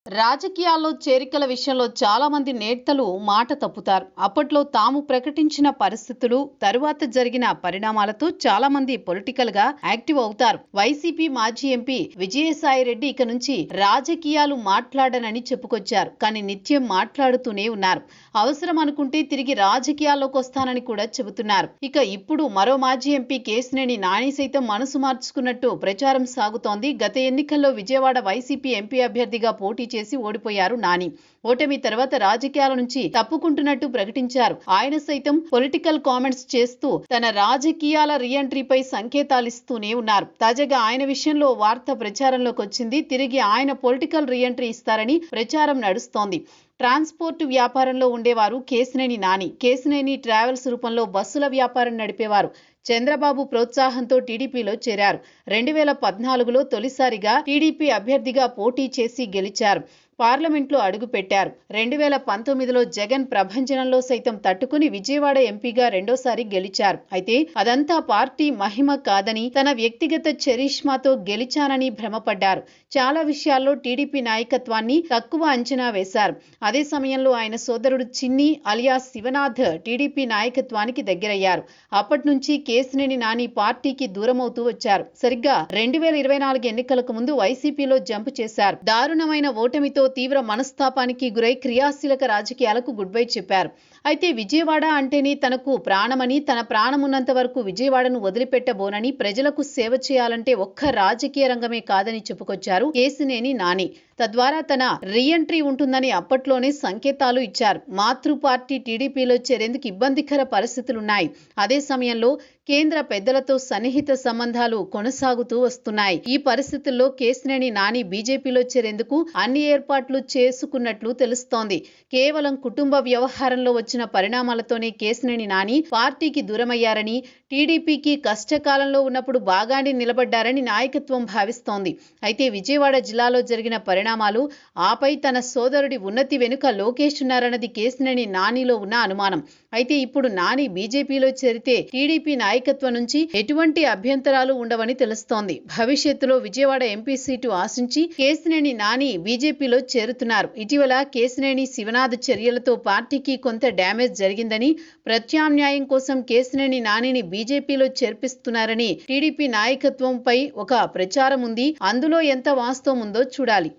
రాజకీయాల్లో చేరికల విషయంలో చాలా మంది నేతలు మాట తప్పుతారు. అప్పట్లో తాము ప్రకటించిన పరిస్థితులు, తరువాత జరిగిన పరిణామాలతో చాలా మంది పొలిటికల్ గా యాక్టివ్ అవుతారు. వైసీపీ మాజీ ఎంపీ విజయసాయిరెడ్డి ఇక నుంచి రాజకీయాలు మాట్లాడనని చెప్పుకొచ్చారు. కానీ నిత్యం మాట్లాడుతూనే ఉన్నారు. అవసరం అనుకుంటే తిరిగి రాజకీయాల్లోకి వస్తానని కూడా చెబుతున్నారు. ఇక ఇప్పుడు మరో మాజీ ఎంపీ కేశినేని నాని సైతం మనసు మార్చుకున్నట్టు ప్రచారం సాగుతోంది. గత ఎన్నికల్లో విజయవాడ వైసీపీ ఎంపీ అభ్యర్థిగా పోటీ చేసి ఓడిపోయారు నాని. ఓటమి తర్వాత రాజకీయాల నుంచి తప్పుకుంటున్నట్టు ప్రకటించారు. ఆయన సైతం పొలిటికల్ కామెంట్స్ చేస్తూ తన రాజకీయాల రీఎంట్రీపై సంకేతాలిస్తూనే ఉన్నారు. తాజాగా ఆయన విషయంలో వార్త ప్రచారంలోకి వచ్చింది. తిరిగి ఆయన పొలిటికల్ రీఎంట్రీ ఇస్తారని ప్రచారం నడుస్తోంది. ట్రాన్స్పోర్ట్ వ్యాపారంలో ఉండేవారు కేశినేని నాని. కేశినేని ట్రావెల్స్ రూపంలో బస్సుల వ్యాపారం నడిపేవారు. చంద్రబాబు ప్రోత్సాహంతో టీడీపీలో చేరారు. 2014లో తొలిసారిగా టీడీపీ అభ్యర్థిగా పోటీ చేసి గెలిచారు. పార్లమెంట్లో అడుగుపెట్టారు. 2019లో జగన్ ప్రభంజనంలో సైతం తట్టుకుని విజయవాడ ఎంపీగా రెండోసారి గెలిచారు. అయితే అదంతా పార్టీ మహిమ కాదని, తన వ్యక్తిగత చరిష్మాతో గెలిచానని భ్రమపడ్డారు. చాలా విషయాల్లో టీడీపీ నాయకత్వాన్ని తక్కువ అంచనా వేశారు. అదే సమయంలో ఆయన సోదరుడు చిన్ని అలియాస్ శివనాథ్ టీడీపీ నాయకత్వానికి దగ్గరయ్యారు. అప్పటి నుంచి కేశినేని నాని పార్టీకి దూరమవుతూ వచ్చారు. సరిగ్గా 2024 ఎన్నికలకు ముందు వైసీపీలో జంప్ చేశారు. దారుణమైన ఓటమితో తీవ్ర మనస్తాపానికి గురై క్రియాశీలక రాజకీయాలకు గుడ్ బై చెప్పారు. అయితే విజయవాడ అంటేనే తనకు ప్రాణమని, తన ప్రాణమున్నంత వరకు విజయవాడను వదిలిపెట్టబోనని, ప్రజలకు సేవ చేయాలంటే ఒక్క రాజకీయ రంగమే కాదని చెప్పుకొచ్చారు కేశినేని నాని. తద్వారా తన రీఎంట్రీ ఉంటుందని అప్పట్లోనే సంకేతాలు ఇచ్చారు. మాతృ పార్టీ టీడీపీలో చేరేందుకు ఇబ్బందికర పరిస్థితులున్నాయి. అదే సమయంలో కేంద్ర పెద్దలతో సన్నిహిత సంబంధాలు కొనసాగుతూ వస్తున్నాయి. ఈ పరిస్థితుల్లో కేశినేని నాని బీజేపీలో చేరేందుకు అన్ని ఏర్పాట్లు చేసుకున్నట్లు తెలుస్తోంది. కేవలం కుటుంబ వ్యవహారంలో వచ్చిన పరిణామాలతోనే కేశినేని నాని పార్టీకి దూరమయ్యారని, టీడీపీకి కష్టకాలంలో ఉన్నప్పుడు బాగానే నిలబడ్డారని నాయకత్వం భావిస్తోంది. అయితే విజయవాడ జిల్లాలో జరిగిన పరిణామాలు, ఆపై తన సోదరుడి ఉన్నతి వెనుక లోకేష్ ఉన్నారన్నది కేశినేని నానిలో ఉన్న అనుమానం. అయితే ఇప్పుడు నాని బీజేపీలో చేరితే టీడీపీ నాయకత్వం నుంచి ఎటువంటి అభ్యంతరాలు ఉండవని తెలుస్తోంది. భవిష్యత్తులో విజయవాడ ఎంపీ సీటు ఆశించి కేశినేని నాని బీజేపీలో చేరుతున్నారు. ఇటీవల కేశినేని శివనాథ్ చర్యలతో పార్టీకి కొంత డ్యామేజ్ జరిగిందని, ప్రత్యామ్నాయం కోసం కేశినేని నానిని బీజేపీలో చేర్పిస్తున్నారని టీడీపీ నాయకత్వంపై ఒక ప్రచారం ఉంది. అందులో ఎంత వాస్తవం ఉందో చూడాలి.